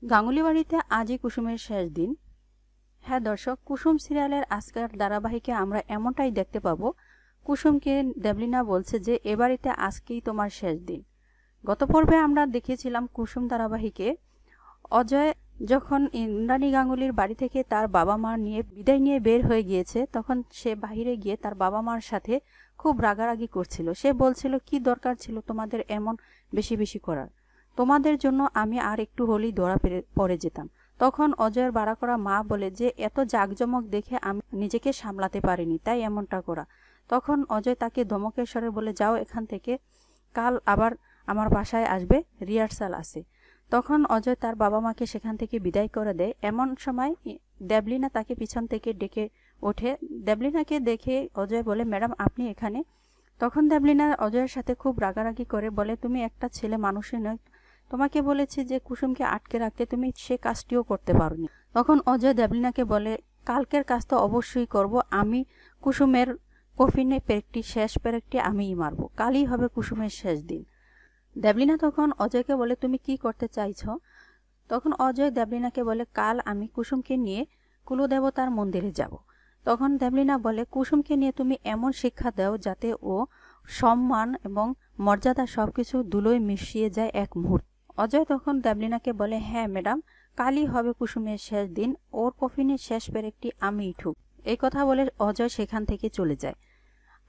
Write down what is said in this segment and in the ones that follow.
গাঙ্গুলি বাড়িতে আজই কুসুমের শেষ দিন। হ্যাঁ দর্শক, কুসুম সিরিয়ালের আজকের ধারাবাহিকে আমরা এমনটাই দেখতে পাবো। কুসুমকে দেবলিনা বলছে যে এ বাড়িতে আজকেই তোমার শেষ দিন। গত পর্বে আমরা দেখেছিলাম কুসুম ধারাবাহিকে অজয় যখন ইন্দ্রাণী গাঙ্গুলির বাড়ি থেকে তার বাবা মা নিয়ে বিদায় নিয়ে বের হয়ে গিয়েছে, তখন সে বাহিরে গিয়ে তার বাবা মার সাথে খুব রাগারাগি করছিল। সে বলছিল, কি দরকার ছিল তোমাদের এমন বেশি বেশি করার? তোমাদের জন্য আমি আর একটু হলেই ধরা পড়ে যেতাম। তখন অজয়ের বাড়া করা মা বলে যে এত জাঁকজমক দেখে আমি নিজেকে সামলাতে পারিনি, তাই এমনটা করা। তখন অজয় তাকে ধমকের স্বরে বলে, যাও এখান থেকে, কাল আবার আমার বাসায় আসবে, রিহার্সাল আছে। তখন অজয় তার বাবা মাকে সেখান থেকে বিদায় করে দেয়। এমন সময় দেবলিনা তাকে পিছন থেকে ডেকে ওঠে। দেবলিনাকে দেখে অজয় বলে, ম্যাডাম আপনি এখানে? তখন দেবলিনা অজয়ের সাথে খুব রাগারাগি করে বলে, তুমি একটা ছেলে মানুষই নয়, তোমাকে বলেছি যে কুসুমকে আটকে রাখতে, তুমি সে কাজটিও করতে পারোনি। তখন অজয় দেবলিনাকে বলে, কালকের কাজ তো অবশ্যই করব, আমি কুসুমের কফিনে পেরেকটি শেষ পেরেকটি আমিই মারব, কালই হবে কুসুমের শেষ দিন। দেবলিনা তখন অজয়কে বলে, তুমি কি করতে চাইছ? তখন অজয় দেবলিনাকে বলে, কাল আমি কুসুমকে নিয়ে কুলদেবতার মন্দিরে যাব। তখন দেবলিনা বলে, কুসুমকে নিয়ে তুমি এমন শিক্ষা দাও যাতে ও সম্মান এবং মর্যাদা সবকিছু ধুলোয় মিশিয়ে যায় এক মুহূর্তে। অজয় তখন দেবলিনাকে বলে, হ্যাঁ ম্যাডাম, কালই হবে কুসুমের শেষ দিন, ওর কফিনের শেষ পেরেকটি আমিই ঠুক। এই কথা বলে অজয় সেখান থেকে চলে যায়।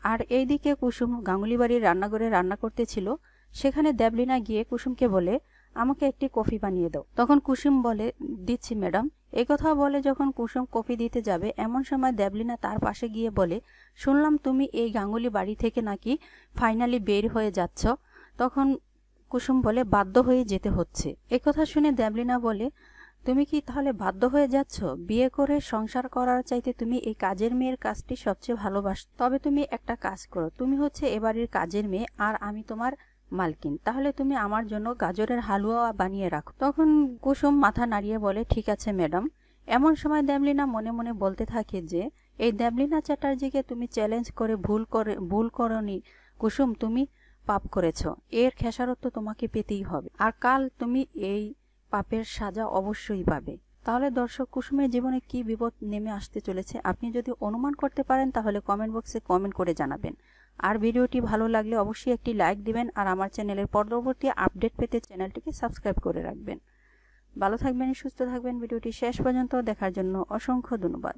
আর এইদিকে কুসুম গাঙ্গুলি বাড়ির রান্নাঘরে রান্না করতেছিল। সেখানে দেবলিনা গিয়ে কুসুমকে বলে, আমাকে একটি কফি বানিয়ে দাও। তখন কুসুম বলে, দিচ্ছি ম্যাডাম। এই কথা বলে যখন কুসুম কফি দিতে যাবে, এমন সময় দেবলিনা তার পাশে গিয়ে বলে, শুনলাম তুমি এই গাঙ্গুলি বাড়ি থেকে নাকি ফাইনালি বের হয়ে যাচ্ছ। তখন কুসুম বলে, বাধ্য হয়ে যেতে হচ্ছে। এই কথা শুনে দেবলিনা বলে, তুমি কি তাহলে বাধ্য হয়ে যাচ্ছ? বিয়ে করে সংসার করার চাইতে তুমি এই কাজের মেয়ের কাজটি সবচেয়ে ভালোবাসো। তবে তুমি একটা কাজ করো, তুমি হচ্ছে এবাড়ির কাজের মেয়ে আর আমি তোমার মালকিন, তাহলে তুমি আমার জন্য গাজরের হালুয়া বানিয়ে রাখো। তখন কুসুম মাথা নাড়িয়ে বলে, ঠিক আছে ম্যাডাম। এমন সময় দেবলিনা মনে মনে বলতে থাকে যে এই দেবলিনা চ্যাটার্জিকে তুমি চ্যালেঞ্জ করে ভুল করনি কুসুম, তুমি পাপ করেছ, এর খেসারত তোমাকে পেতেই হবে, আর কাল তুমি এই পাপের সাজা অবশ্যই পাবে। তাহলে দর্শক, কুসুমের জীবনে কি বিপদ নেমে আসতে চলেছে আপনি যদি অনুমান করতে পারেন তাহলে কমেন্ট বক্সে কমেন্ট করে জানাবেন। আর ভিডিওটি ভালো লাগলে অবশ্যই একটি লাইক দিবেন আর আমার চ্যানেলের পরবর্তী আপডেট পেতে চ্যানেলটিকে সাবস্ক্রাইব করে রাখবেন। ভালো থাকবেন, সুস্থ থাকবেন। ভিডিওটি শেষ পর্যন্ত দেখার জন্য অসংখ্য ধন্যবাদ।